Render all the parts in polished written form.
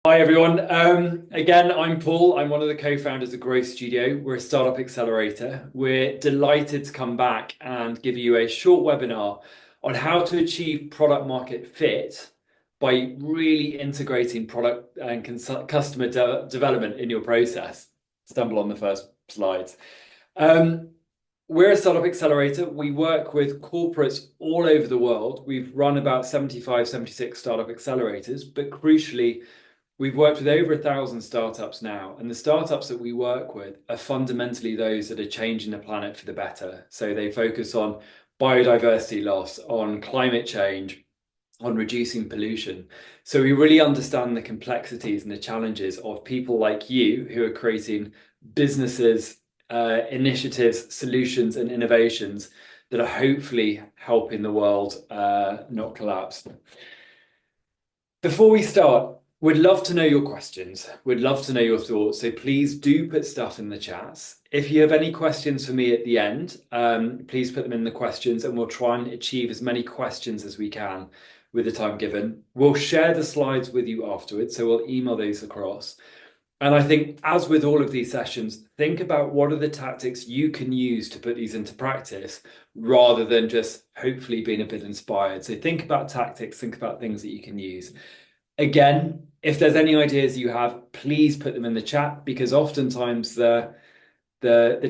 Hi everyone. Again, I'm Paul. I'm one of the co-founders of Growth Studio. We're a startup accelerator. We're delighted to come back and give you a short webinar on how to achieve product market fit by really integrating product and customer development in your process. Stumble on the first slides. We're a startup accelerator. We work with corporates all over the world. We've run about 75, 76 startup accelerators, but crucially, we've worked with over 1,000 startups now, and the startups that we work with are fundamentally those that are changing the planet for the better. So they focus on biodiversity loss, on climate change, on reducing pollution. So we really understand the complexities and the challenges of people like you who are creating businesses, initiatives, solutions, and innovations that are hopefully helping the world not collapse. Before we start, we'd love to know your questions. We'd love to know your thoughts. So please do put stuff in the chats. If you have any questions for me at the end, please put them in the questions and we'll try and achieve as many questions as we can with the time given. We'll share the slides with you afterwards, so we'll email those across. And I think, as with all of these sessions, think about what are the tactics you can use to put these into practice rather than just hopefully being a bit inspired. So think about tactics, think about things that you can use. Again, if there's any ideas you have, please put them in the chat, because oftentimes the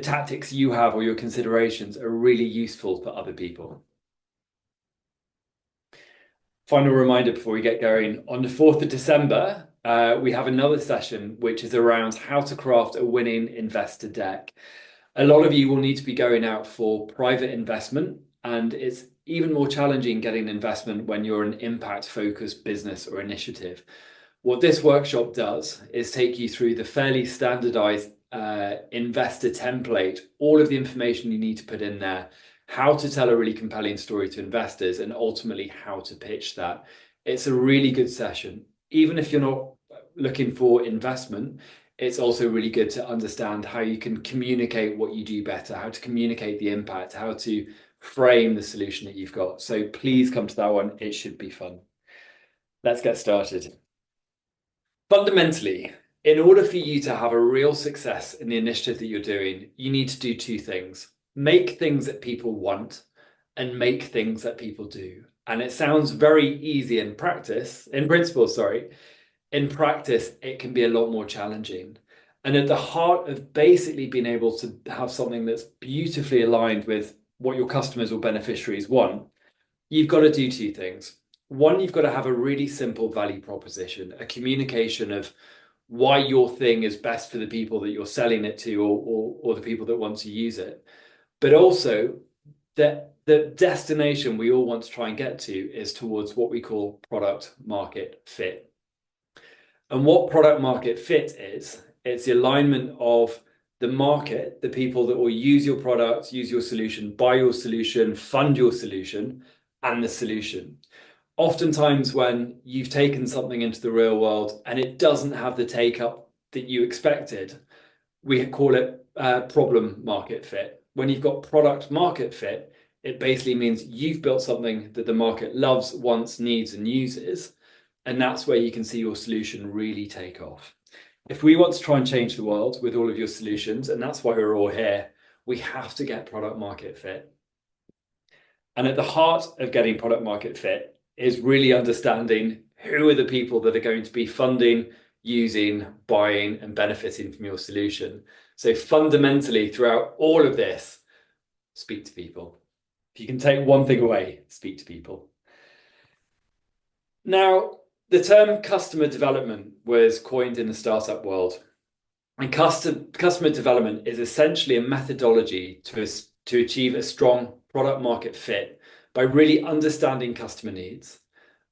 tactics you have or your considerations are really useful for other people. Final reminder before we get going, on the 4th of December, we have another session which is around how to craft a winning investor deck. A lot of you will need to be going out for private investment, and it's even more challenging getting investment when you're an impact-focused business or initiative. What this workshop does is take you through the fairly standardized investor template, all of the information you need to put in there, how to tell a really compelling story to investors, and ultimately how to pitch that. It's a really good session. Even if you're not looking for investment, it's also really good to understand how you can communicate what you do better, how to communicate the impact, how to frame the solution that you've got. So please come to that one. It should be fun. Let's get started. Fundamentally, in order for you to have a real success in the initiative that you're doing, you need to do two things: make things that people want and make things that people do. And it sounds very easy in principle, sorry. In practice, it can be a lot more challenging. And at the heart of basically being able to have something that's beautifully aligned with what your customers or beneficiaries want, you've got to do two things. One, you've got to have a really simple value proposition, a communication of why your thing is best for the people that you're selling it to, or the people that want to use it. But also that the destination we all want to try and get to is towards what we call product market fit. And what product market fit is, it's the alignment of the market, the people that will use your product, use your solution, buy your solution, fund your solution, and the solution. Oftentimes when you've taken something into the real world and it doesn't have the take up that you expected, we call it problem market fit. When you've got product market fit, it basically means you've built something that the market loves, wants, needs, and uses. And that's where you can see your solution really take off. If we want to try and change the world with all of your solutions, and that's why we're all here, we have to get product market fit. And at the heart of getting product market fit is really understanding who are the people that are going to be funding, using, buying, and benefiting from your solution. So fundamentally, throughout all of this, speak to people. If you can take one thing away, speak to people. Now, the term customer development was coined in the startup world. And customer development is essentially a methodology to achieve a strong product market fit by really understanding customer needs,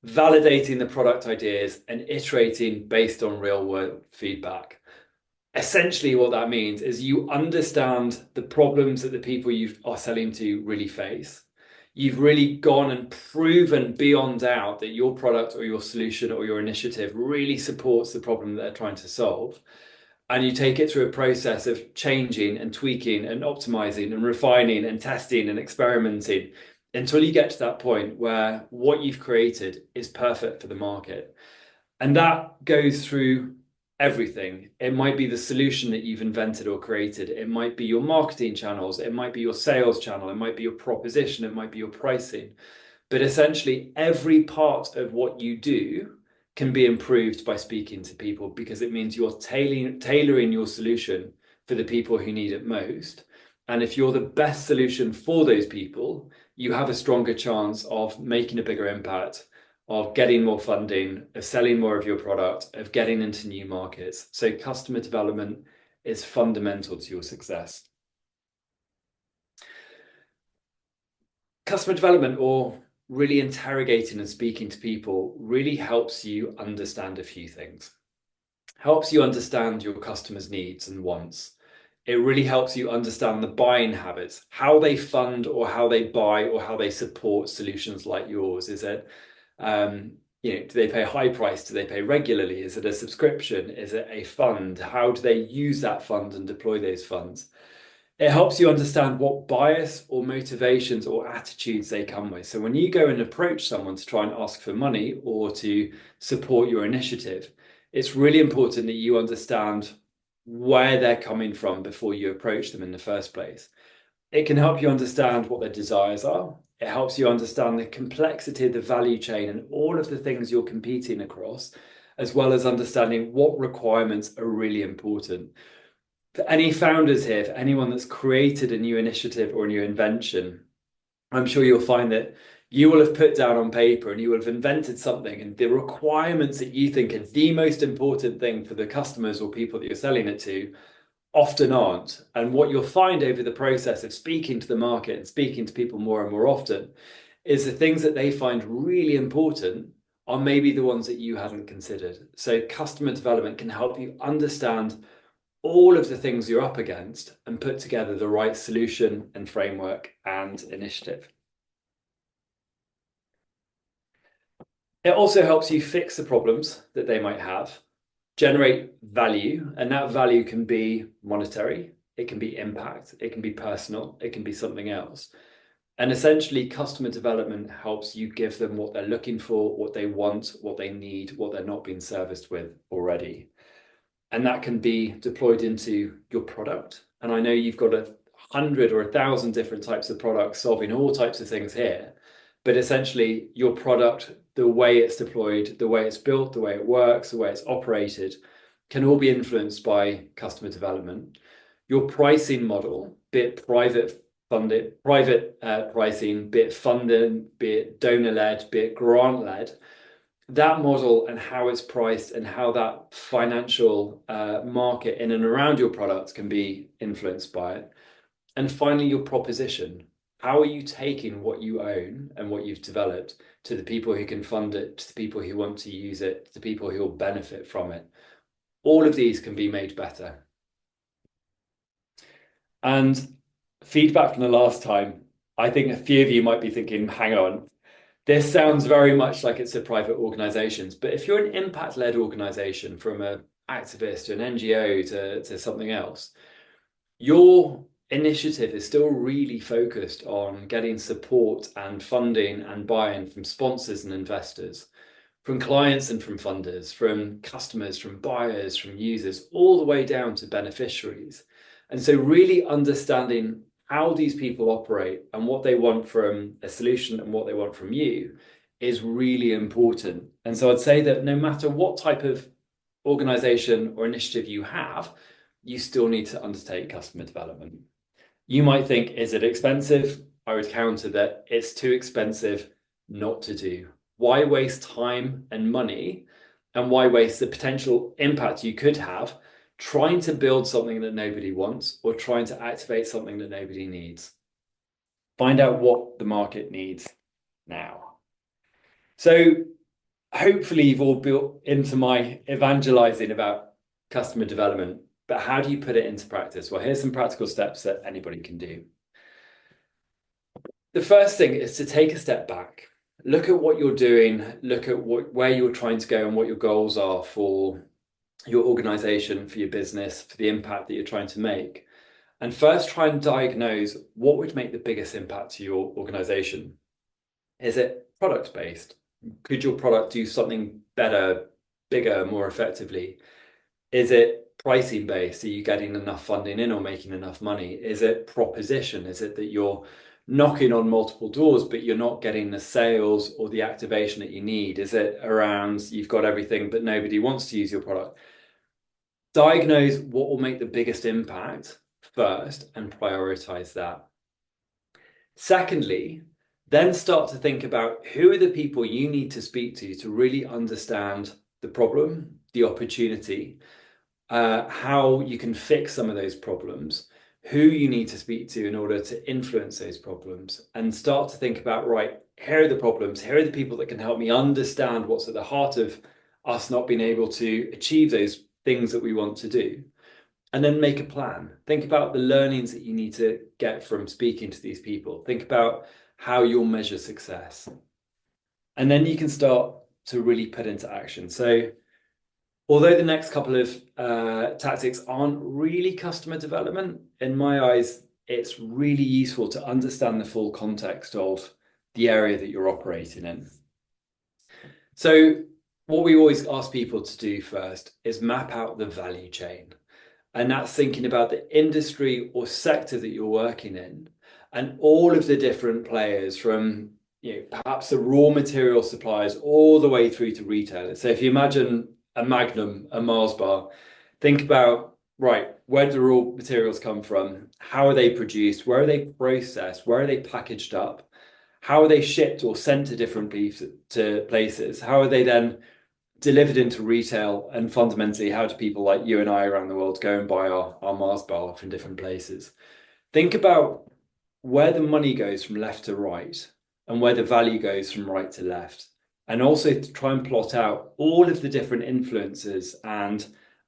validating the product ideas, and iterating based on real world feedback. Essentially, what that means is you understand the problems that the people you are selling to really face. You've really gone and proven beyond doubt that your product or your solution or your initiative really supports the problem that they're trying to solve. And you take it through a process of changing and tweaking and optimizing and refining and testing and experimenting until you get to that point where what you've created is perfect for the market. And that goes through everything. It might be the solution that you've invented or created. It might be your marketing channels. It might be your sales channel. It might be your proposition. It might be your pricing. But essentially, every part of what you do can be improved by speaking to people, because it means you're tailoring your solution for the people who need it most. And if you're the best solution for those people, you have a stronger chance of making a bigger impact, of getting more funding, of selling more of your product, of getting into new markets. So customer development is fundamental to your success. Customer development, or really interrogating and speaking to people, really helps you understand a few things. Helps you understand your customers' needs and wants. It really helps you understand the buying habits, how they fund or how they buy or how they support solutions like yours. Is it, do they pay a high price? Do they pay regularly? Is it a subscription? Is it a fund? How do they use that fund and deploy those funds? It helps you understand what bias or motivations or attitudes they come with. So when you go and approach someone to try and ask for money or to support your initiative, it's really important that you understand where they're coming from before you approach them in the first place. It can help you understand what their desires are. It helps you understand the complexity of the value chain and all of the things you're competing across, as well as understanding what requirements are really important. For any founders here, for anyone that's created a new initiative or a new invention, I'm sure you'll find that you will have put down on paper and you will have invented something, and the requirements that you think are the most important thing for the customers or people that you're selling it to often aren't. And what you'll find over the process of speaking to the market and speaking to people more and more often is the things that they find really important are maybe the ones that you hadn't considered. So customer development can help you understand all of the things you're up against and put together the right solution and framework and initiative. It also helps you fix the problems that they might have, generate value, and that value can be monetary, it can be impact, it can be personal, it can be something else. And essentially, customer development helps you give them what they're looking for, what they want, what they need, what they're not being serviced with already. And that can be deployed into your product. And I know you've got 100 or 1,000 different types of products solving all types of things here. But essentially, your product, the way it's deployed, the way it's built, the way it works, the way it's operated, can all be influenced by customer development. Your pricing model, be it private pricing, be it funding, be it donor-led, be it grant-led, that model and how it's priced and how that financial market in and around your products can be influenced by it. And finally, your proposition. How are you taking what you own and what you've developed to the people who can fund it, to the people who want to use it, to the people who will benefit from it? All of these can be made better. And feedback from the last time, I think a few of you might be thinking, hang on, this sounds very much like it's a private organizations, but if you're an impact-led organization, from an activist to an NGO to something else, your initiative is still really focused on getting support and funding and buy-in from sponsors and investors, from clients and from funders, from customers, from buyers, from users, all the way down to beneficiaries. And so really understanding how these people operate and what they want from a solution and what they want from you is really important. And so I'd say that no matter what type of organization or initiative you have, you still need to undertake customer development. You might think, is it expensive? I would counter that it's too expensive not to do. Why waste time and money, and why waste the potential impact you could have trying to build something that nobody wants or trying to activate something that nobody needs? Find out what the market needs now. So hopefully you've all built into my evangelizing about customer development, but how do you put it into practice? Well, here's some practical steps that anybody can do. The first thing is to take a step back, look at what you're doing, look at where you're trying to go and what your goals are for your organization, for your business, for the impact that you're trying to make. And first try and diagnose what would make the biggest impact to your organization. Is it product-based? Could your product do something better, bigger more effectively? Is it pricing based? Are you getting enough funding in or making enough money? Is it proposition? Is it that you're knocking on multiple doors, but you're not getting the sales or the activation that you need? Is it around you've got everything, but nobody wants to use your product? Diagnose what will make the biggest impact first and prioritize that. Secondly, then start to think about who are the people you need to speak to really understand the problem, the opportunity, how you can fix some of those problems, who you need to speak to in order to influence those problems, and start to think about, right, here are the problems, here are the people that can help me understand what's at the heart of us not being able to achieve those things that we want to do. And then make a plan. Think about the learnings that you need to get from speaking to these people. Think about how you'll measure success. And then you can start to really put into action. So although the next couple of tactics aren't really customer development, in my eyes, it's really useful to understand the full context of the area that you're operating in. So what we always ask people to do first is map out the value chain. And that's thinking about the industry or sector that you're working in and all of the different players from perhaps the raw material suppliers all the way through to retailers. So if you imagine a Magnum, a Mars bar, think about, right, where do the raw materials come from? How are they produced? Where are they processed? Where are they packaged up? How are they shipped or sent to different places? How are they then delivered into retail, and fundamentally, how do people like you and I around the world go and buy our Mars bar from different places? Think about where the money goes from left to right and where the value goes from right to left. And also to try and plot out all of the different influences and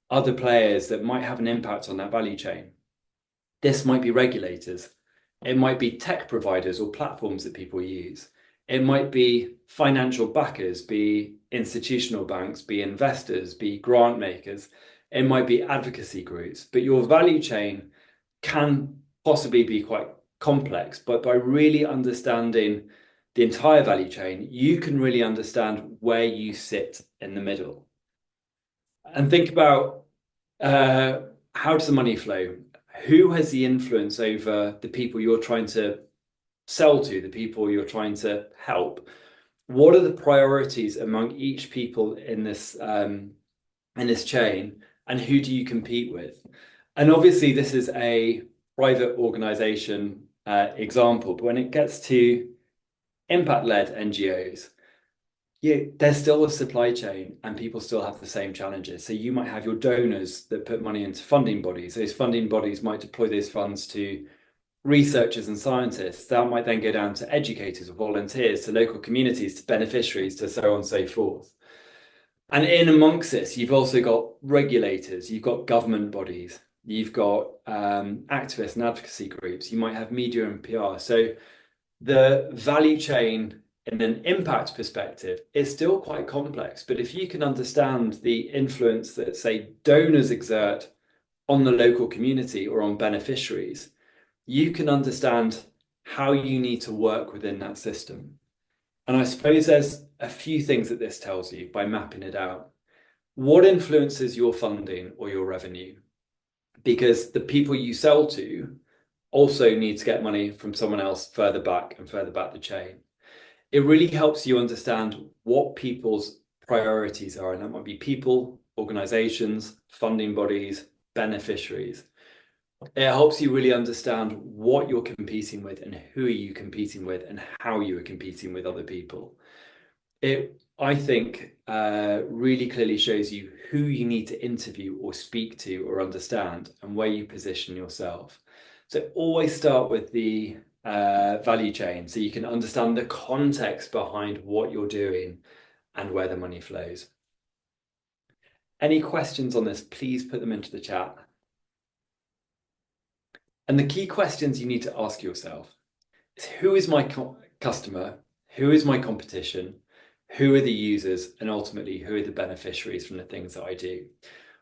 other players that might have an impact on that value chain. This might be regulators. It might be tech providers or platforms that people use. It might be financial backers, be institutional banks, be investors, be grant makers. It might be advocacy groups, but your value chain can possibly be quite complex. But by really understanding the entire value chain, you can really understand where you sit in the middle. And think about how does the money flow? Who has the influence over the people you're trying to sell to, the people you're trying to help? What are the priorities among each people in this chain, and who do you compete with? And obviously, this is a private organization example, but when it gets to impact-led NGOs, there's still a supply chain and people still have the same challenges. So you might have your donors that put money into funding bodies. Those funding bodies might deploy those funds to researchers and scientists. That might then go down to educators or volunteers, to local communities, to beneficiaries, to so on and so forth. And in amongst this, you've also got regulators, you've got government bodies, you've got activists and advocacy groups, you might have media and PR. So the value chain in an impact perspective is still quite complex. But if you can understand the influence that, say, donors exert on the local community or on beneficiaries, you can understand how you need to work within that system. And I suppose there's a few things that this tells you by mapping it out. What influences your funding or your revenue? Because the people you sell to also need to get money from someone else further back the chain. It really helps you understand what people's priorities are, and that might be people, organizations, funding bodies, beneficiaries. It helps you really understand what you're competing with and who are you competing with and how you are competing with other people. It, I think, really clearly shows you who you need to interview or speak to or understand and where you position yourself. So always start with the value chain so you can understand the context behind what you're doing and where the money flows. Any questions on this, please put them into the chat. And the key questions you need to ask yourself is, who is my customer? Who is my competition? Who are the users? And ultimately, who are the beneficiaries from the things that I do?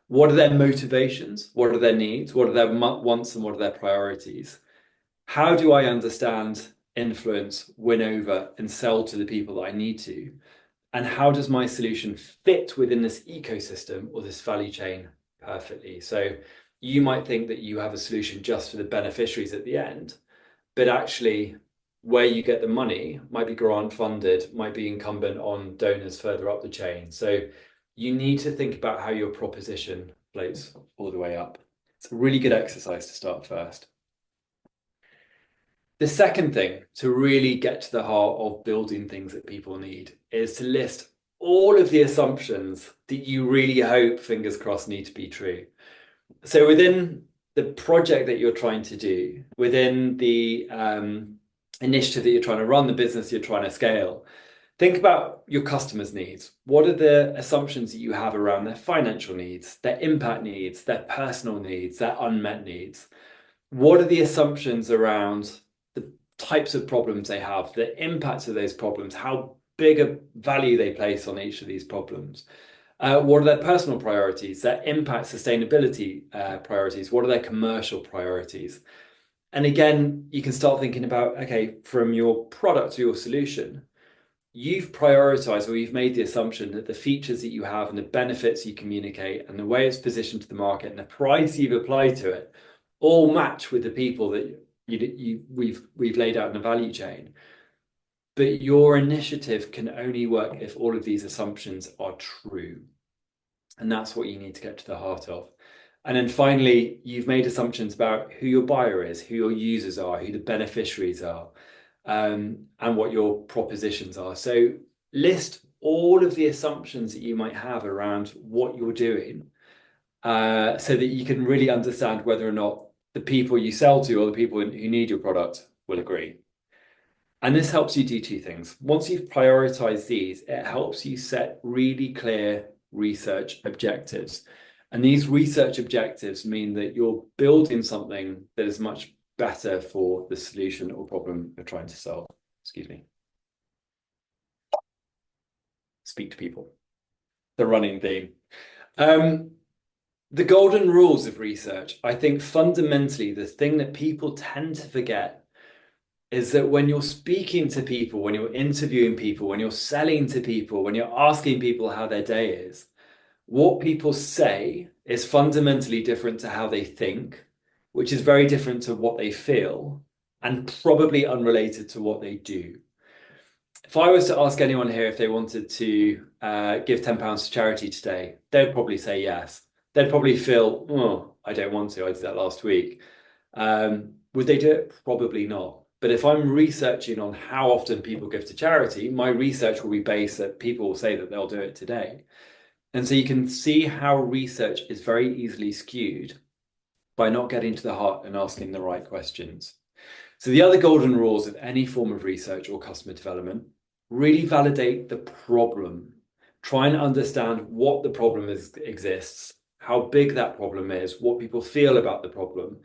What are their motivations? What are their needs? What are their wants and what are their priorities? How do I understand, influence, win over, and sell to the people that I need to? and how does my solution fit within this ecosystem or this value chain perfectly? So you might think that you have a solution just for the beneficiaries at the end, but actually where you get the money might be grant funded, might be incumbent on donors further up the chain. So you need to think about how your proposition floats all the way up. It's a really good exercise to start first. The second thing to really get to the heart of building things that people need is to list all of the assumptions that you really hope, fingers crossed, need to be true. So within the project that you're trying to do, within the initiative that you're trying to run, the business you're trying to scale, think about your customers' needs. What are the assumptions that you have around their financial needs, their impact needs, their personal needs, their unmet needs? What are the assumptions around the types of problems they have, the impacts of those problems, how big a value they place on each of these problems? What are their personal priorities, their impact sustainability priorities? What are their commercial priorities? And again, you can start thinking about, okay, from your product to your solution, you've prioritized or you've made the assumption that the features that you have and the benefits you communicate and the way it's positioned to the market and the price you've applied to it all match with the people that we've laid out in the value chain. But your initiative can only work if all of these assumptions are true. And that's what you need to get to the heart of. And then finally, you've made assumptions about who your buyer is, who your users are, who the beneficiaries are, and what your propositions are. So list all of the assumptions that you might have around what you're doing, so that you can really understand whether or not the people you sell to or the people who need your product will agree. And this helps you do two things. Once you've prioritized these, it helps you set really clear research objectives. And these research objectives mean that you're building something that is much better for the solution or problem you're trying to solve. Excuse me. Speak to people. The running theme. The golden rules of research. I think fundamentally the thing that people tend to forget is that when you're speaking to people, when you're interviewing people, when you're selling to people, when you're asking people how their day is, what people say is fundamentally different to how they think, which is very different to what they feel, and probably unrelated to what they do. If I was to ask anyone here if they wanted to give £10 to charity today, they'd probably say yes. They'd probably feel, oh, I don't want to. I did that last week. Would they do it? Probably not. But if I'm researching on how often people give to charity, my research will be based that people will say that they'll do it today. And so you can see how research is very easily skewed by not getting to the heart and asking the right questions. So the other golden rules of any form of research or customer development: really validate the problem. Try and understand what the problem exists, how big that problem is, what people feel about the problem.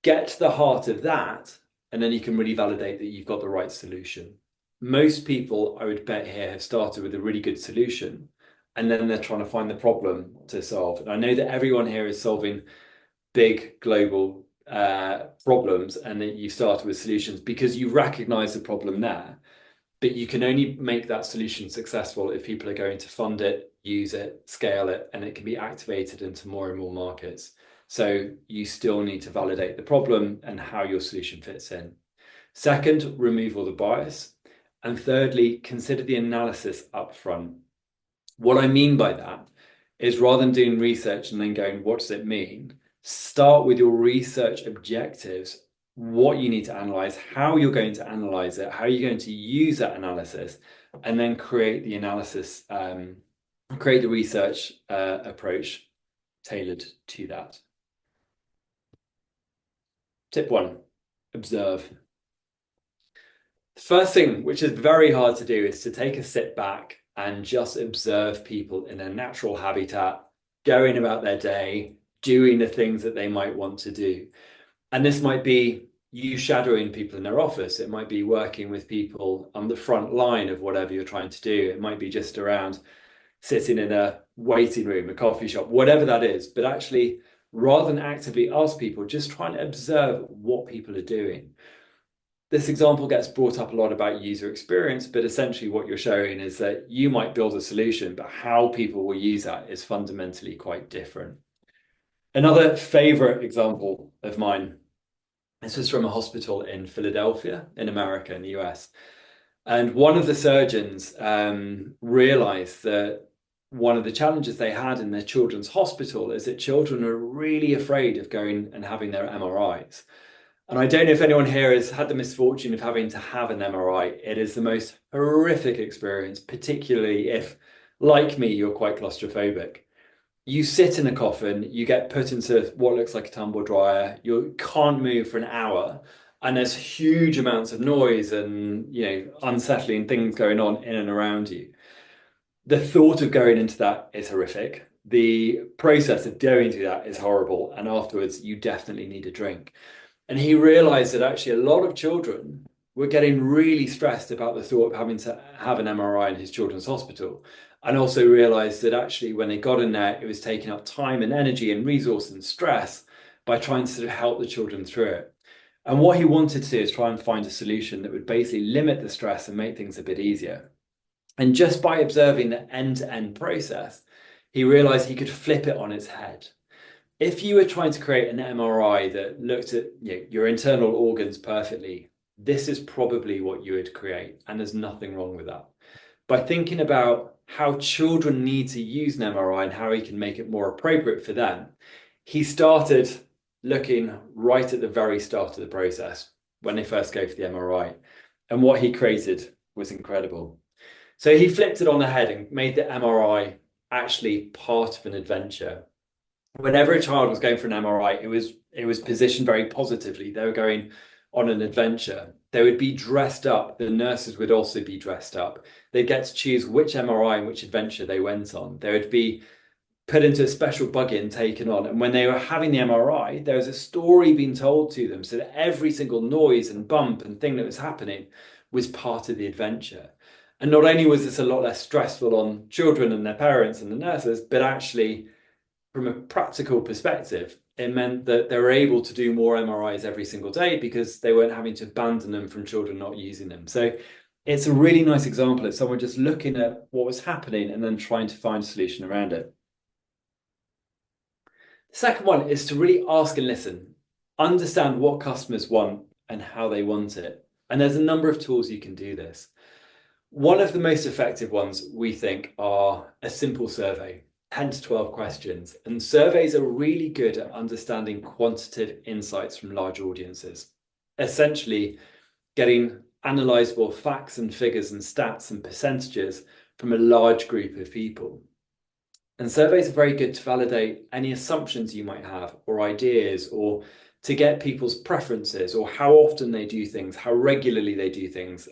Get to the heart of that, and then you can really validate that you've got the right solution. Most people, I would bet here, have started with a really good solution, and then they're trying to find the problem to solve. And I know that everyone here is solving big global problems, and that you started with solutions because you recognize the problem there. But you can only make that solution successful if people are going to fund it, use it, scale it, and it can be activated into more and more markets. So you still need to validate the problem and how your solution fits in. Second, remove all the bias. And thirdly, consider the analysis up front. What I mean by that is, rather than doing research and then going, what does it mean? Start with your research objectives, what you need to analyze, how you're going to analyze it, how you're going to use that analysis, and then create the analysis, create the research approach tailored to that. Tip 1, observe. The first thing, which is very hard to do, is to take a sit back and just observe people in their natural habitat, going about their day, doing the things that they might want to do. And this might be you shadowing people in their office. It might be working with people on the front line of whatever you're trying to do. It might be just around sitting in a waiting room, a coffee shop, whatever that is. But actually, rather than actively ask people, just try and observe what people are doing. This example gets brought up a lot about user experience, but essentially what you're showing is that you might build a solution, but how people will use that is fundamentally quite different. Another favorite example of mine, this was from a hospital in Philadelphia, in America, in the US. And one of the surgeons realized that one of the challenges they had in their children's hospital is that children are really afraid of going and having their MRIs. And I don't know if anyone here has had the misfortune of having to have an MRI. It is the most horrific experience, particularly if, like me, you're quite claustrophobic. You sit in a coffin, you get put into what looks like a tumble dryer, you can't move for an hour, and there's huge amounts of noise and unsettling things going on in and around you. The thought of going into that is horrific. The process of going through that is horrible, and afterwards you definitely need a drink. And he realized that actually a lot of children were getting really stressed about the thought of having to have an MRI in his children's hospital. And also realized that actually when they got in there, it was taking up time and energy and resource and stress by trying to sort of help the children through it. And what he wanted to do is try and find a solution that would basically limit the stress and make things a bit easier. And just by observing the end-to-end process, he realized he could flip it on its head. If you were trying to create an MRI that looked at your internal organs perfectly, this is probably what you would create, and there's nothing wrong with that. By thinking about how children need to use an MRI and how he can make it more appropriate for them, he started looking right at the very start of the process when they first go for the MRI. And what he created was incredible. So he flipped it on the head and made the MRI actually part of an adventure. Whenever a child was going for an MRI, it was positioned very positively. They were going on an adventure. They would be dressed up. The nurses would also be dressed up. They'd get to choose which MRI and which adventure they went on. They would be put into a special buggy and taken on. And when they were having the MRI, there was a story being told to them so that every single noise and bump and thing that was happening was part of the adventure. And not only was this a lot less stressful on children and their parents and the nurses, but actually, from a practical perspective, it meant that they were able to do more MRIs every single day because they weren't having to abandon them from children not using them. So it's a really nice example of someone just looking at what was happening and then trying to find a solution around it. The second one is to really ask and listen, understand what customers want and how they want it. And there's a number of tools you can do this. One of the most effective ones we think are a simple survey. 10 to 12 questions. And surveys are really good at understanding quantitative insights from large audiences. Essentially, getting analyzable facts and figures and stats and percentages from a large group of people. And surveys are very good to validate any assumptions you might have or ideas, or to get people's preferences or how often they do things, how regularly they do things,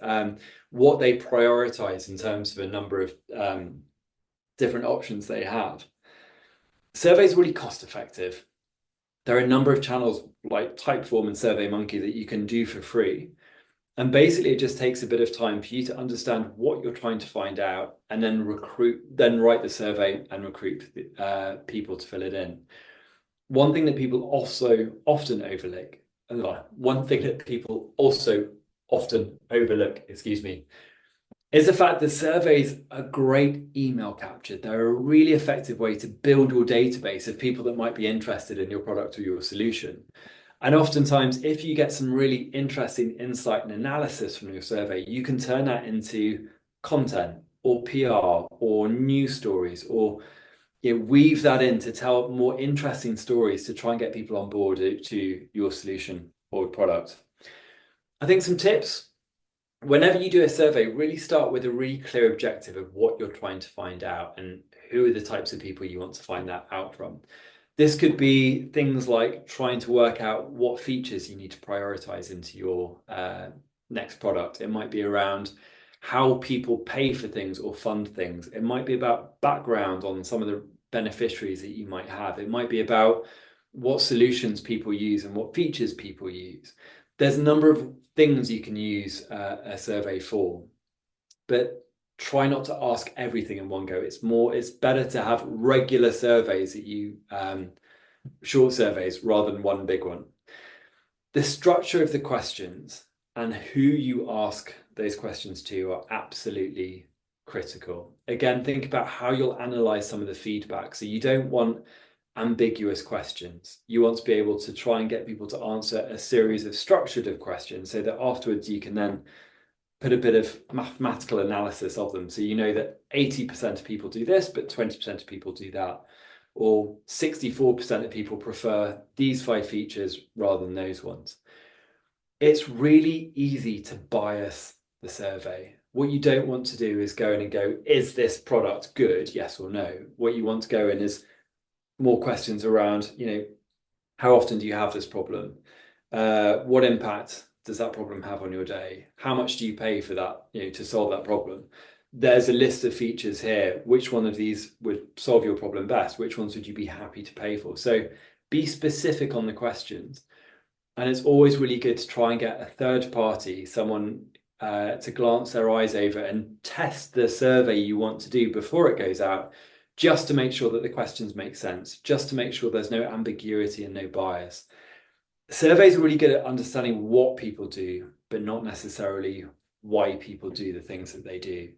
what they prioritize in terms of a number of different options they have. Surveys are really cost effective. There are a number of channels like Typeform and SurveyMonkey that you can do for free. And basically it just takes a bit of time for you to understand what you're trying to find out and then write the survey and recruit people to fill it in. One thing that people also often overlook, is the fact that surveys are great email capture. They're a really effective way to build your database of people that might be interested in your product or your solution. And oftentimes, if you get some really interesting insight and analysis from your survey, you can turn that into content or PR or news stories, or weave that in to tell more interesting stories to try and get people on board to your solution or product. I think some tips. Whenever you do a survey, really start with a really clear objective of what you're trying to find out and who are the types of people you want to find that out from. This could be things like trying to work out what features you need to prioritize into your next product. It might be around how people pay for things or fund things. It might be about background on some of the beneficiaries that you might have. It might be about what solutions people use and what features people use. There's a number of things you can use a survey for, but try not to ask everything in one go. It's better to have regular surveys that you short surveys rather than one big one. The structure of the questions and who you ask those questions to are absolutely critical. Again, think about how you'll analyze some of the feedback. So you don't want ambiguous questions. You want to be able to try and get people to answer a series of structured of questions so that afterwards you can then put a bit of mathematical analysis of them. So you know that 80% of people do this, but 20% of people do that. Or 64% of people prefer these 5 features rather than those ones. It's really easy to bias the survey. What you don't want to do is go in and go, is this product good? Yes or no. What you want to go in is more questions around, how often do you have this problem? What impact does that problem have on your day? How much do you pay for that, to solve that problem? There's a list of features here. Which one of these would solve your problem best? Which ones would you be happy to pay for? So be specific on the questions. And it's always really good to try and get a third party, someone to glance their eyes over and test the survey you want to do before it goes out, just to make sure that the questions make sense, just to make sure there's no ambiguity and no bias. Surveys are really good at understanding what people do, but not necessarily why people do the things that they do.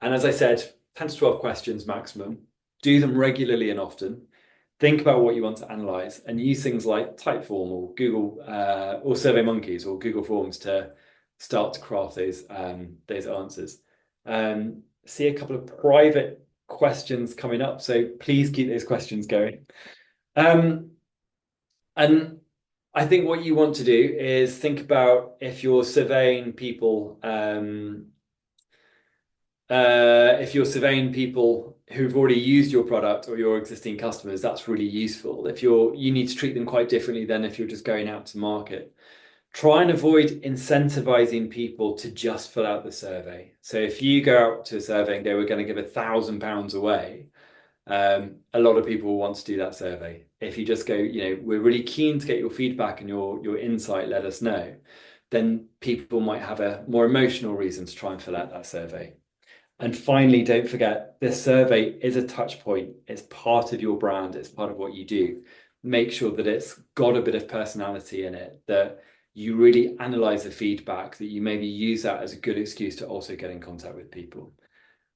And as I said, 10 to 12 questions maximum. Do them regularly and often. Think about what you want to analyze and use things like Typeform or Google or SurveyMonkey or Google Forms to start to craft those answers. See a couple of private questions coming up, so please keep those questions going. And I think what you want to do is think about if you're surveying people, who've already used your product or your existing customers, that's really useful. If you need to treat them quite differently than if you're just going out to market. Try and avoid incentivizing people to just fill out the survey. So if you go out to a survey and go, we're going to give £1,000 away, a lot of people will want to do that survey. If you just go, we're really keen to get your feedback and your insight, let us know, then people might have a more emotional reason to try and fill out that survey. And finally, don't forget, this survey is a touch point. It's part of your brand. It's part of what you do. Make sure that it's got a bit of personality in it, that you really analyze the feedback, that you maybe use that as a good excuse to also get in contact with people.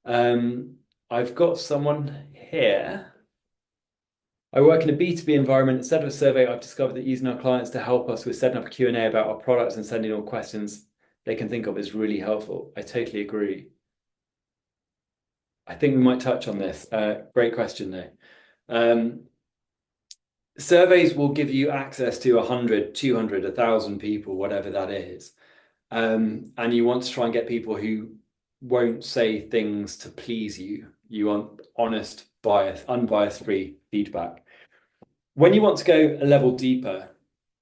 I've got someone here. I work in a B2B environment. Instead of a survey, I've discovered that using our clients to help us with setting up a Q&A about our products and sending all questions they can think of is really helpful. I totally agree. I think we might touch on this. Great question, though. Surveys will give you access to 100, 200, 1,000 people, whatever that is. And you want to try and get people who won't say things to please you. You want honest, unbiased, free feedback. When you want to go a level deeper,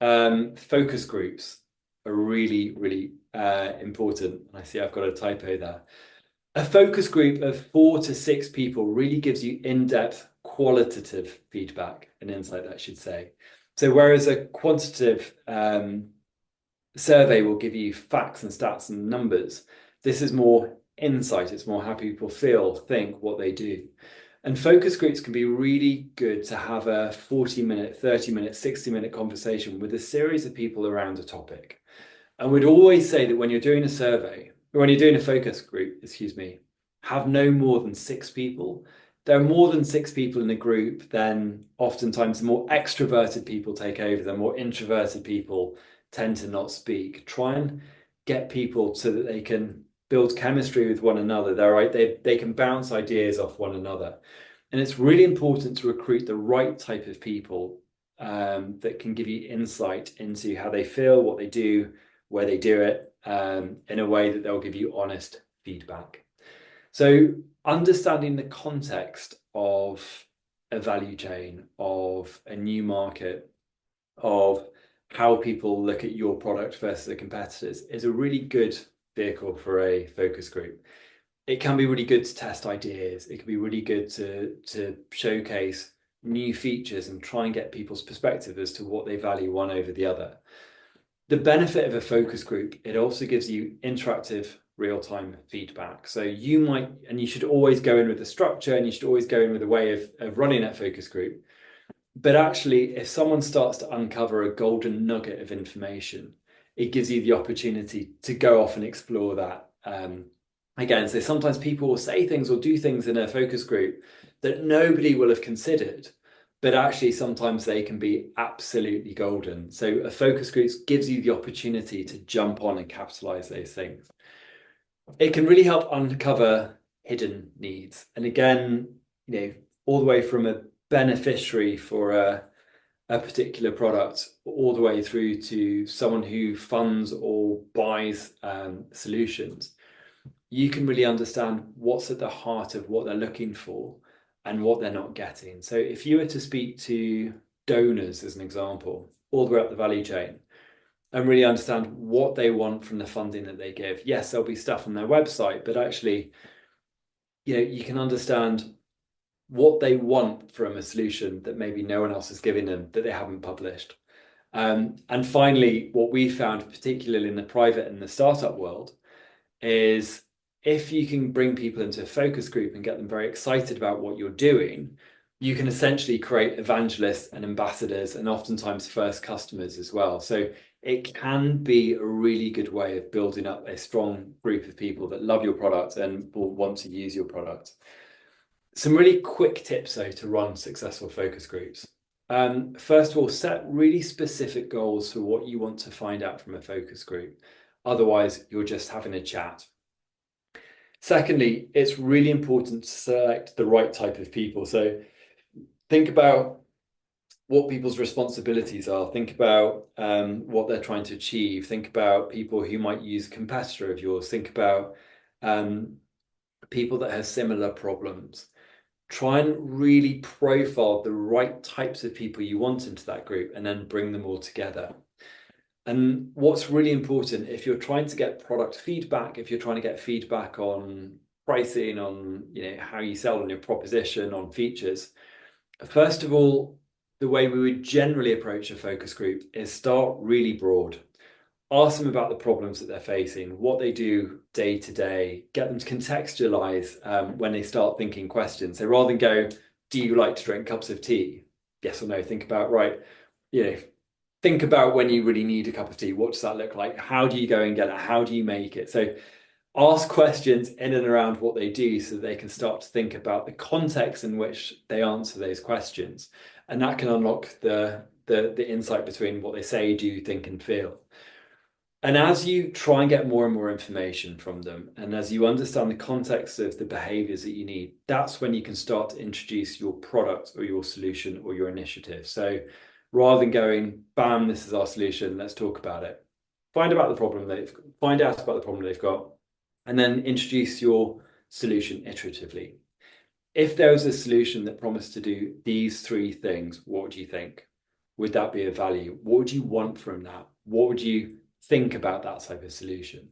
focus groups are really, really important. I see I've got a typo there. A focus group of 4 to 6 people really gives you in-depth qualitative feedback and insight, I should say. So whereas a quantitative survey will give you facts and stats and numbers, this is more insight. It's more how people feel, think, what they do. And focus groups can be really good to have a 40-minute, 30-minute, 60-minute conversation with a series of people around a topic. And we'd always say that when you're doing a survey, when you're doing a focus group, have no more than 6 people. There are more than 6 people in a group, then oftentimes the more extroverted people take over, the more introverted people tend to not speak. Try and get people so that they can build chemistry with one another. They can bounce ideas off one another. And it's really important to recruit the right type of people that can give you insight into how they feel, what they do, where they do it, in a way that they'll give you honest feedback. So understanding the context of a value chain, of a new market, of how people look at your product versus the competitors is a really good vehicle for a focus group. It can be really good to test ideas. It can be really good to showcase new features and try and get people's perspective as to what they value one over the other. The benefit of a focus group, it also gives you interactive real-time feedback. So you might, and you should always go in with a structure and you should always go in with a way of running that focus group. But actually, if someone starts to uncover a golden nugget of information, it gives you the opportunity to go off and explore that. Again, so sometimes people will say things or do things in a focus group that nobody will have considered, but actually sometimes they can be absolutely golden. So a focus group gives you the opportunity to jump on and capitalize those things. It can really help uncover hidden needs. And again, all the way from a beneficiary for a particular product all the way through to someone who funds or buys solutions, you can really understand what's at the heart of what they're looking for and what they're not getting. So if you were to speak to donors, as an example, all the way up the value chain, and really understand what they want from the funding that they give. Yes, there'll be stuff on their website, but actually, you can understand what they want from a solution that maybe no one else is giving them, that they haven't published. And finally, what we found, particularly in the private and the startup world, is if you can bring people into a focus group and get them very excited about what you're doing, you can essentially create evangelists and ambassadors and oftentimes first customers as well. So it can be a really good way of building up a strong group of people that love your product and will want to use your product. Some really quick tips, though, to run successful focus groups. First of all, set really specific goals for what you want to find out from a focus group. Otherwise, you're just having a chat. Secondly, it's really important to select the right type of people. So think about what people's responsibilities are. Think about what they're trying to achieve. Think about people who might use a competitor of yours. Think about people that have similar problems. Try and really profile the right types of people you want into that group and then bring them all together. And what's really important, if you're trying to get product feedback, if you're trying to get feedback on pricing, on how you sell, on your proposition, on features, first of all, the way we would generally approach a focus group is start really broad. Ask them about the problems that they're facing, what they do day to day, get them to contextualize when they start thinking questions. So rather than go, do you like to drink cups of tea? Yes or no? Think about, think about when you really need a cup of tea. What does that look like? How do you go and get it? How do you make it? So ask questions in and around what they do so they can start to think about the context in which they answer those questions. And that can unlock the insight between what they say, do, think, and feel. And as you try and get more and more information from them, and as you understand the context of the behaviors that you need, that's when you can start to introduce your product or your solution or your initiative. So rather than going, bam, this is our solution, let's talk about it. Find out about the problem they've got, and then introduce your solution iteratively. If there was a solution that promised to do these 3 things, what would you think? Would that be of value? What would you want from that? What would you think about that type of solution?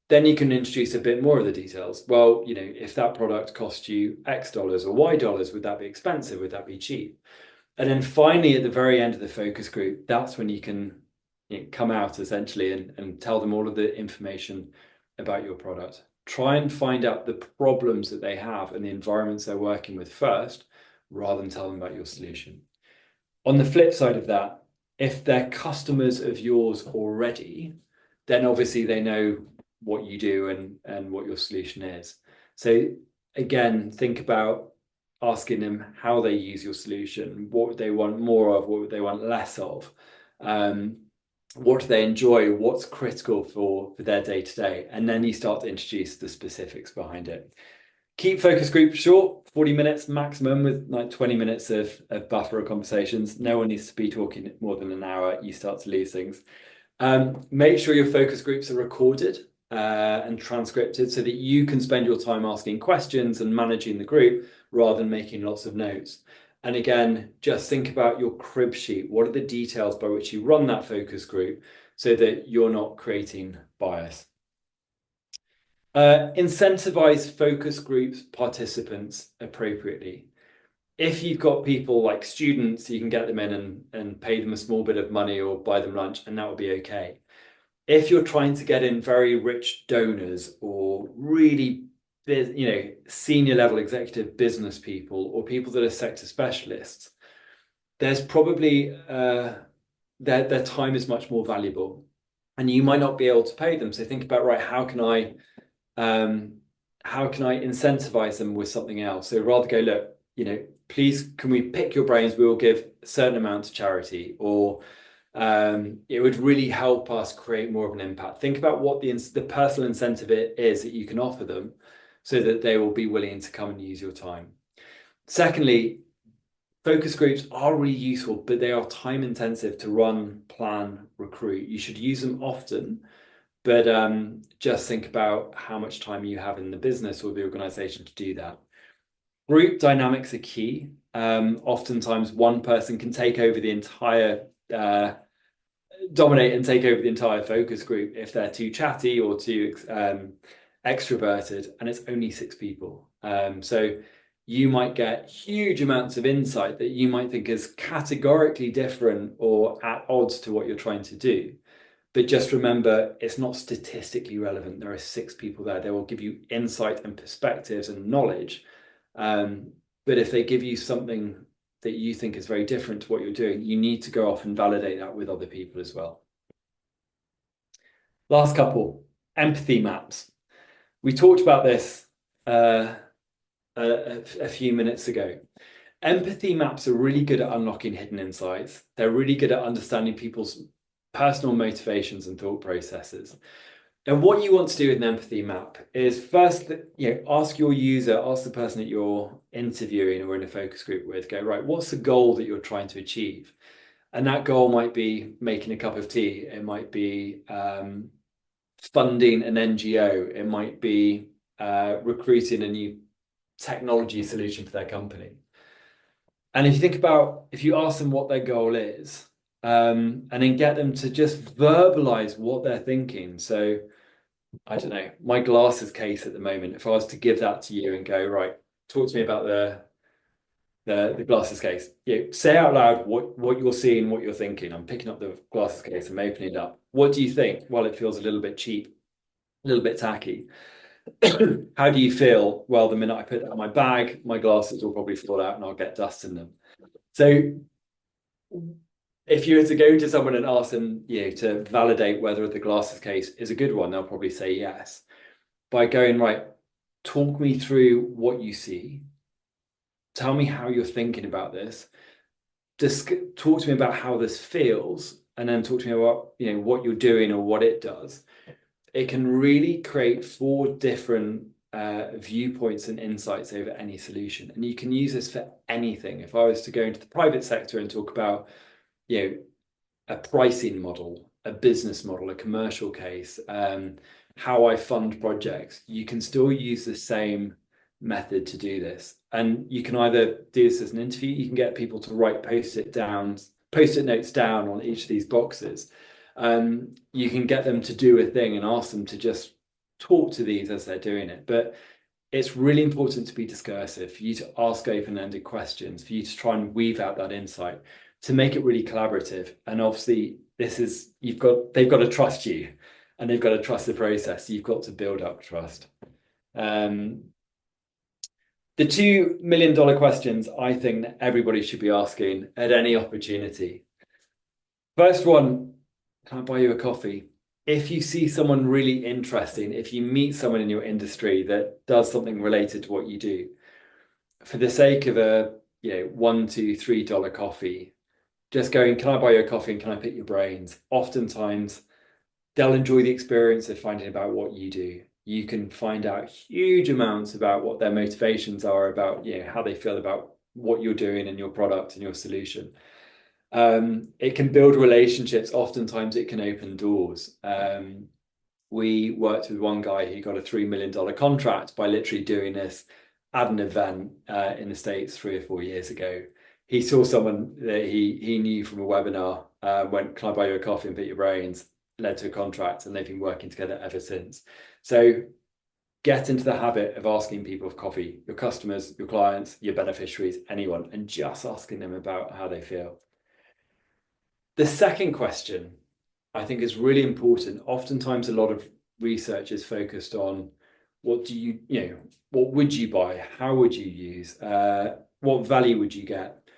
Then you can introduce a bit more of the details. Well, if that product cost you X dollars or Y dollars, would that be expensive? Would that be cheap? And then finally, at the very end of the focus group, that's when you can come out essentially and tell them all of the information about your product. Try and find out the problems that they have and the environments they're working with first, rather than tell them about your solution. On the flip side of that, if they're customers of yours already, then obviously they know what you do and what your solution is. So again, think about asking them how they use your solution, what would they want more of, what would they want less of, what do they enjoy, what's critical for their day-to-day, and then you start to introduce the specifics behind it. Keep focus groups short, 40 minutes maximum, with like 20 minutes of buffer conversations. No one needs to be talking more than an hour. You start to lose things. Make sure your focus groups are recorded and transcripted so that you can spend your time asking questions and managing the group rather than making lots of notes. And again, just think about your crib sheet. What are the details by which you run that focus group so that you're not creating bias? Incentivize focus groups participants appropriately. If you've got people like students, you can get them in and pay them a small bit of money or buy them lunch, and that will be okay. If you're trying to get in very rich donors or really senior level executive business people or people that are sector specialists, there's probably their time is much more valuable. and you might not be able to pay them. So think about, right, how can I incentivize them with something else? So rather go, look, please, can we pick your brains? We will give a certain amount to charity, or it would really help us create more of an impact. Think about what the personal incentive it is that you can offer them so that they will be willing to come and use your time. Secondly, focus groups are really useful, but they are time intensive to run, plan, recruit. You should use them often, but just think about how much time you have in the business or the organization to do that. Group dynamics are key. Oftentimes one person can take over the entire dominate and take over the entire focus group if they're too chatty or too extroverted, and it's only 6 people. So you might get huge amounts of insight that you might think is categorically different or at odds to what you're trying to do. But just remember, it's not statistically relevant. There are 6 people there. They will give you insight and perspectives and knowledge. But if they give you something that you think is very different to what you're doing, you need to go off and validate that with other people as well. Last couple, empathy maps. We talked about this a few minutes ago. Empathy maps are really good at unlocking hidden insights. They're really good at understanding people's personal motivations and thought processes. And what you want to do with an empathy map is first, ask your user, ask the person that you're interviewing or in a focus group with, go, right, what's the goal that you're trying to achieve? And that goal might be making a cup of tea. It might be funding an NGO. It might be recruiting a new technology solution for their company. And if you ask them what their goal is, and then get them to just verbalize what they're thinking. So I don't know, my glasses case at the moment, if I was to give that to you and go, right, talk to me about the glasses case. Say out loud what you're seeing, what you're thinking. I'm picking up the glasses case, I'm opening it up. What do you think? Well, it feels a little bit cheap, a little bit tacky. How do you feel? Well, the minute I put that in my bag, my glasses will probably fall out and I'll get dust in them. So if you were to go to someone and ask them, to validate whether the glasses case is a good one, they'll probably say yes. By going, right, talk me through what you see. Tell me how you're thinking about this. Just talk to me about how this feels, and then talk to me about, what you're doing or what it does. It can really create 4 different viewpoints and insights over any solution. And you can use this for anything. If I was to go into the private sector and talk about a pricing model, a business model, a commercial case, how I fund projects, you can still use the same method to do this. And you can either do this as an interview, you can get people to write post-it notes down on each of these boxes. You can get them to do a thing and ask them to just talk to these as they're doing it. But it's really important to be discursive, for you to ask open-ended questions, for you to try and weave out that insight, to make it really collaborative. And obviously they've got to trust you and they've got to trust the process. You've got to build up trust. The $2 million questions I think that everybody should be asking at any opportunity. First one, can I buy you a coffee? If you see someone really interesting, if you meet someone in your industry that does something related to what you do, for the sake of a $1, $2, $3 coffee, just going, can I buy you a coffee and can I pick your brains? Oftentimes, they'll enjoy the experience of finding about what you do. You can find out huge amounts about what their motivations are, about how they feel about what you're doing and your product and your solution. It can build relationships. Oftentimes, it can open doors. We worked with one guy who got a $3 million contract by literally doing this at an event in the States 3 or 4 years ago. He saw someone that he knew from a webinar, went, can I buy you a coffee and pick your brains? Led to a contract, and they've been working together ever since. So get into the habit of asking people for coffee, your customers, your clients, your beneficiaries, anyone, and just asking them about how they feel. The second question I think is really important. Oftentimes a lot of research is focused on what would you buy? How would you use? What value would you get?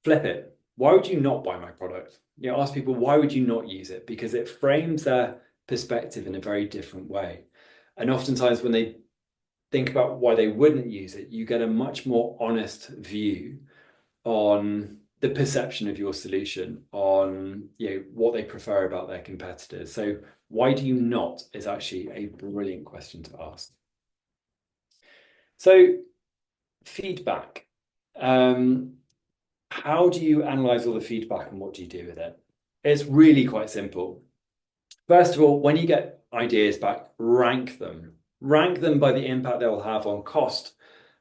Flip it. Why would you not buy my product? ask people, why would you not use it? Because it frames their perspective in a very different way. And oftentimes when they think about why they wouldn't use it, you get a much more honest view on the perception of your solution, on what they prefer about their competitors. So why do you not is actually a brilliant question to ask. So feedback. How do you analyze all the feedback and what do you do with it? It's really quite simple. First of all, when you get ideas back, rank them. Rank them by the impact they'll have on cost,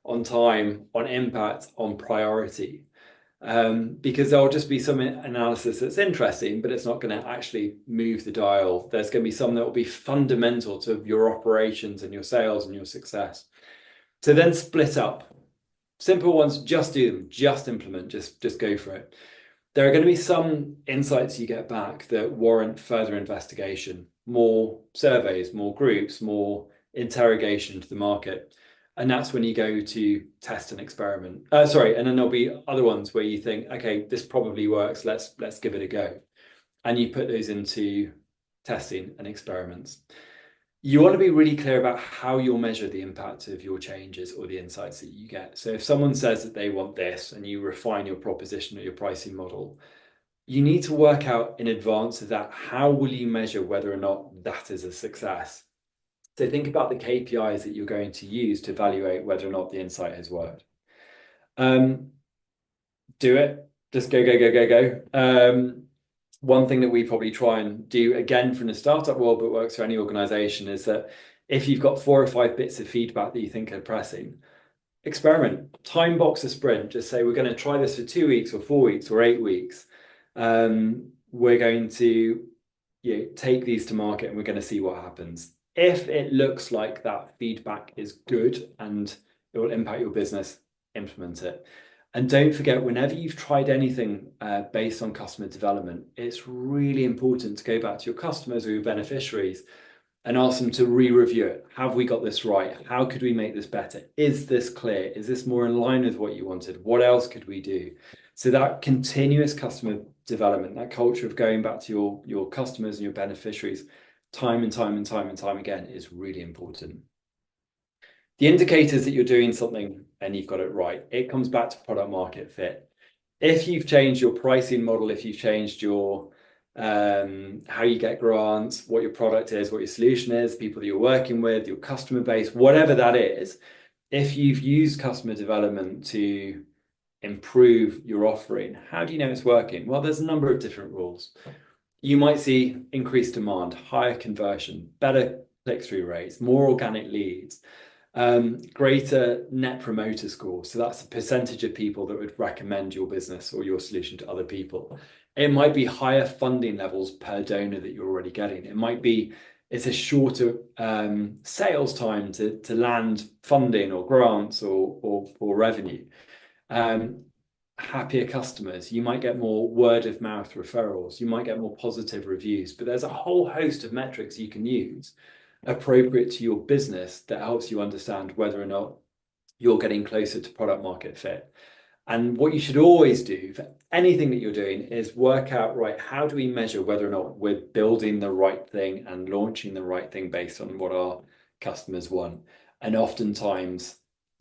on time, on impact, on priority. Because there'll just be some analysis that's interesting, but it's not going to actually move the dial. There's going to be some that will be fundamental to your operations and your sales and your success. So then split up. Simple ones, just do them, just implement, just go for it. There are going to be some insights you get back that warrant further investigation, more surveys, more groups, more interrogation into the market. And that's when you go to test and experiment. And then there'll be other ones where you think, okay, this probably works. Let's give it a go. And you put those into testing and experiments. You want to be really clear about how you'll measure the impact of your changes or the insights that you get. So if someone says that they want this and you refine your proposition or your pricing model, you need to work out in advance of that, how will you measure whether or not that is a success? So think about the KPIs that you're going to use to evaluate whether or not the insight has worked. Do it. Just go. One thing that we probably try and do, again, from the startup world, but works for any organization, is that if you've got 4 or 5 bits of feedback that you think are pressing, experiment, time box a sprint. Just say, we're going to try this for 2 weeks or 4 weeks or 8 weeks. We're going to take these to market and we're going to see what happens. If it looks like that feedback is good and it will impact your business, implement it. And don't forget, whenever you've tried anything based on customer development, it's really important to go back to your customers or your beneficiaries and ask them to re-review it. Have we got this right? How could we make this better? Is this clear? Is this more in line with what you wanted? What else could we do? So that continuous customer development, that culture of going back to your customers and your beneficiaries time and time again is really important. The indicators that you're doing something and you've got it right, it comes back to product market fit. If you've changed your pricing model, if you've changed your how you get grants, what your product is, what your solution is, people that you're working with, your customer base, whatever that is, if you've used customer development to improve your offering, how do you know it's working? Well, there's a number of different rules. You might see increased demand, higher conversion, better click-through rates, more organic leads, greater net promoter score. So that's the percentage of people that would recommend your business or your solution to other people. It might be higher funding levels per donor that you're already getting. It might be it's a shorter sales time to land funding or grants or revenue. Happier customers. You might get more word of mouth referrals. You might get more positive reviews. But there's a whole host of metrics you can use appropriate to your business that helps you understand whether or not you're getting closer to product market fit. And what you should always do for anything that you're doing is work out, right, how do we measure whether or not we're building the right thing and launching the right thing based on what our customers want? And oftentimes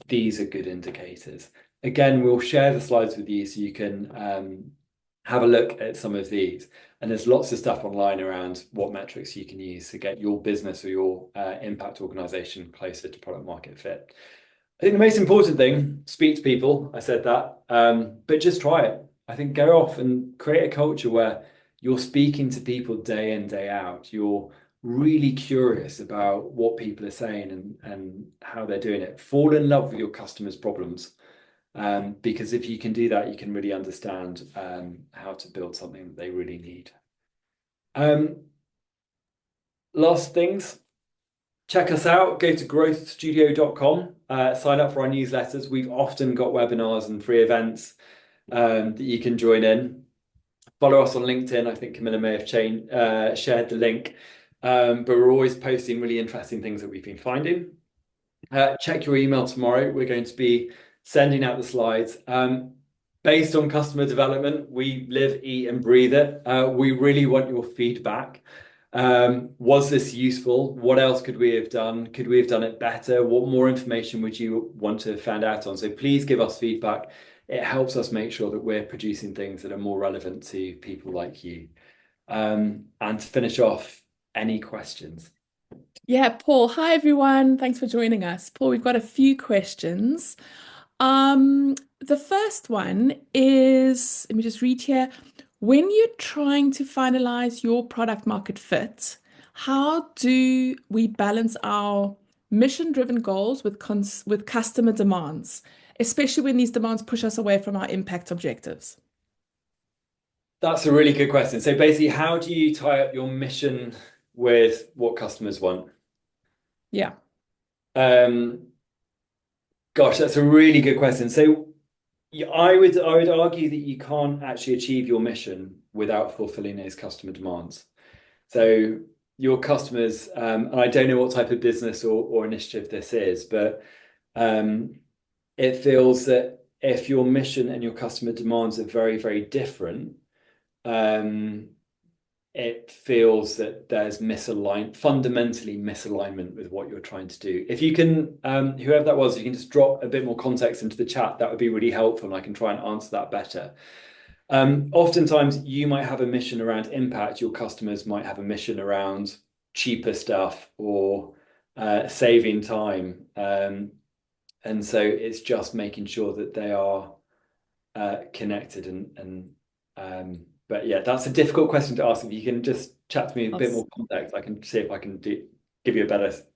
these are good indicators. Again, we'll share the slides with you so you can have a look at some of these. And there's lots of stuff online around what metrics you can use to get your business or your impact organization closer to product market fit. I think the most important thing, speak to people. I said that, but just try it. I think go off and create a culture where you're speaking to people day in, day out. You're really curious about what people are saying and how they're doing it. Fall in love with your customers' problems. Because if you can do that, you can really understand how to build something that they really need. Last things, check us out. Go to growthstudio.com, sign up for our newsletters. We've often got webinars and free events that you can join in. Follow us on LinkedIn. I think Camilla may have shared the link, but we're always posting really interesting things that we've been finding. Check your email tomorrow. We're going to be sending out the slides. Based on customer development, we live, eat, and breathe it. We really want your feedback. Was this useful? What else could we have done? Could we have done it better? What more information would you want to find out on? So please give us feedback. It helps us make sure that we're producing things that are more relevant to people like you. And to finish off, any questions? Yeah, Paul. Hi, everyone. Thanks for joining us. Paul, we've got a few questions. The first one is, let me just read here. When you're trying to finalize your product market fit, how do we balance our mission-driven goals with with customer demands, especially when these demands push us away from our impact objectives? That's a really good question. So basically, how do you tie up your mission with what customers want? Yeah. Um, Gosh, that's a really good question. So I would argue that you can't actually achieve your mission without fulfilling those customer demands. So your customers, and I don't know what type of business or initiative this is, but um, it feels that if your mission and your customer demands are very, very different, um, it feels that there's fundamentally misalignment with what you're trying to do. If you can, whoever that was, you can just drop a bit more context into the chat, that would be really helpful, and I can try and answer that better. Oftentimes, you might have a mission around impact, your customers might have a mission around cheaper stuff or saving time. And so it's just making sure that they are connected and but yeah, that's a difficult question to ask. If you can just chat to me a bit more context, I can see if I can give you a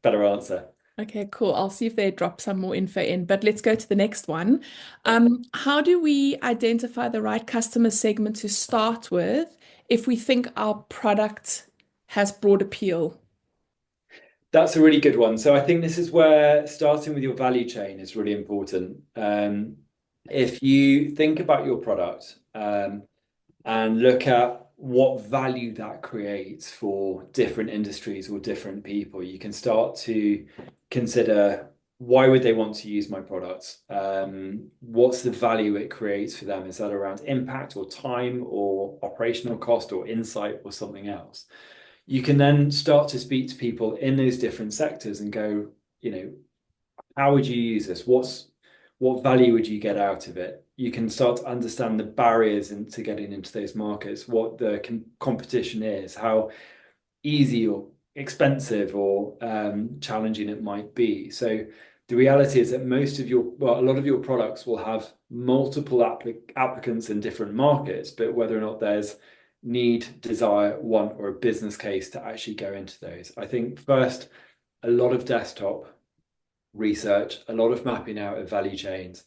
better answer. Okay, cool. I'll see if they drop some more info in, but let's go to the next one. How do we identify the right customer segment to start with if we think our product has broad appeal? That's a really good one. So I think this is where starting with your value chain is really important. If you think about your product, and look at what value that creates for different industries or different people. You can start to consider, why would they want to use my products? What's the value it creates for them? Is that around impact or time or operational cost or insight or something else? You can then start to speak to people in those different sectors and go, how would you use this? What value would you get out of it? You can start to understand the barriers into getting into those markets, what the competition is, how easy or expensive or challenging it might be. So the reality is that a lot of your products will have multiple applicants in different markets, but whether or not there's need, desire, want, or a business case to actually go into those. I think first, a lot of desktop research, a lot of mapping out of value chains,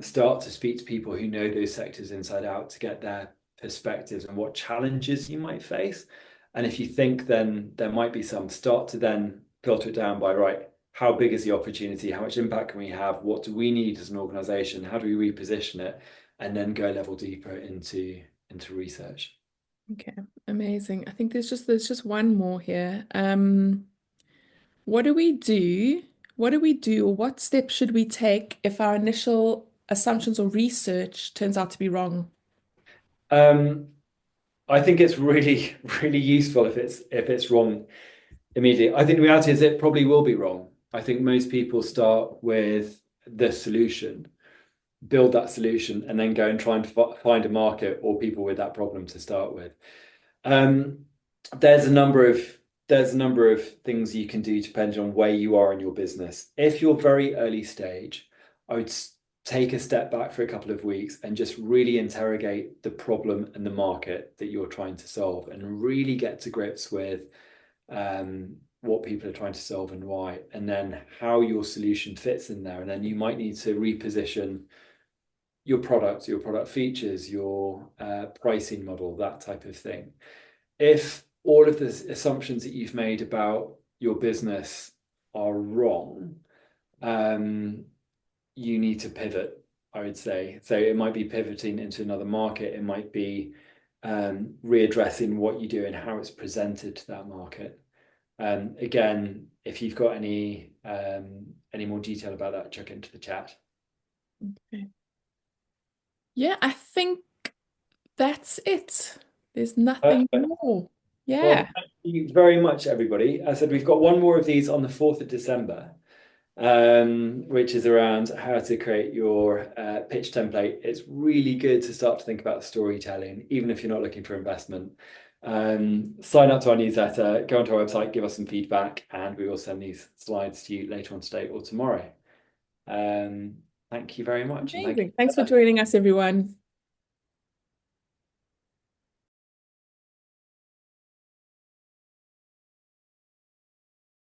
start to speak to people who know those sectors inside out to get their perspectives and what challenges you might face. And if you think then there might be some, start to then filter it down by, right, how big is the opportunity? How much impact can we have? What do we need as an organization? How do we reposition it? And then go a level deeper into research. Okay, amazing. I think there's just one more here. What do we do? What do we do, or what steps should we take if our initial assumptions or research turns out to be wrong? Um, I think it's really, really useful if it's wrong immediately. I think the reality is it probably will be wrong. I think most people start with the solution, build that solution, and then go and try and find a market or people with that problem to start with. Um, there's a number of there's a number of things you can do depending on where you are in your business. If you're very early stage, I would take a step back for a couple of weeks and just really interrogate the problem and the market that you're trying to solve, and really get to grips with what people are trying to solve and why, and then how your solution fits in there. And then you might need to reposition your product features, your pricing model, that type of thing. If all of the assumptions that you've made about your business are wrong, um, you need to pivot, I would say. So it might be pivoting into another market. It might be readdressing what you do and how it's presented to that market. Again, if you've got any more detail about that, chuck into the chat. Okay. Yeah, I think that's it. There's nothing Perfect. more. Well, Yeah. thank you very much, everybody. I said we've got one more of these on the 4th of December, which is around how to create your pitch template. It's really good to start to think about storytelling, even if you're not looking for investment. Sign up to our newsletter, go onto our website, give us some feedback, and we will send these slides to you later on today or tomorrow. Um, Thank you very much, and thank you. Amazing. Thanks for joining us, everyone.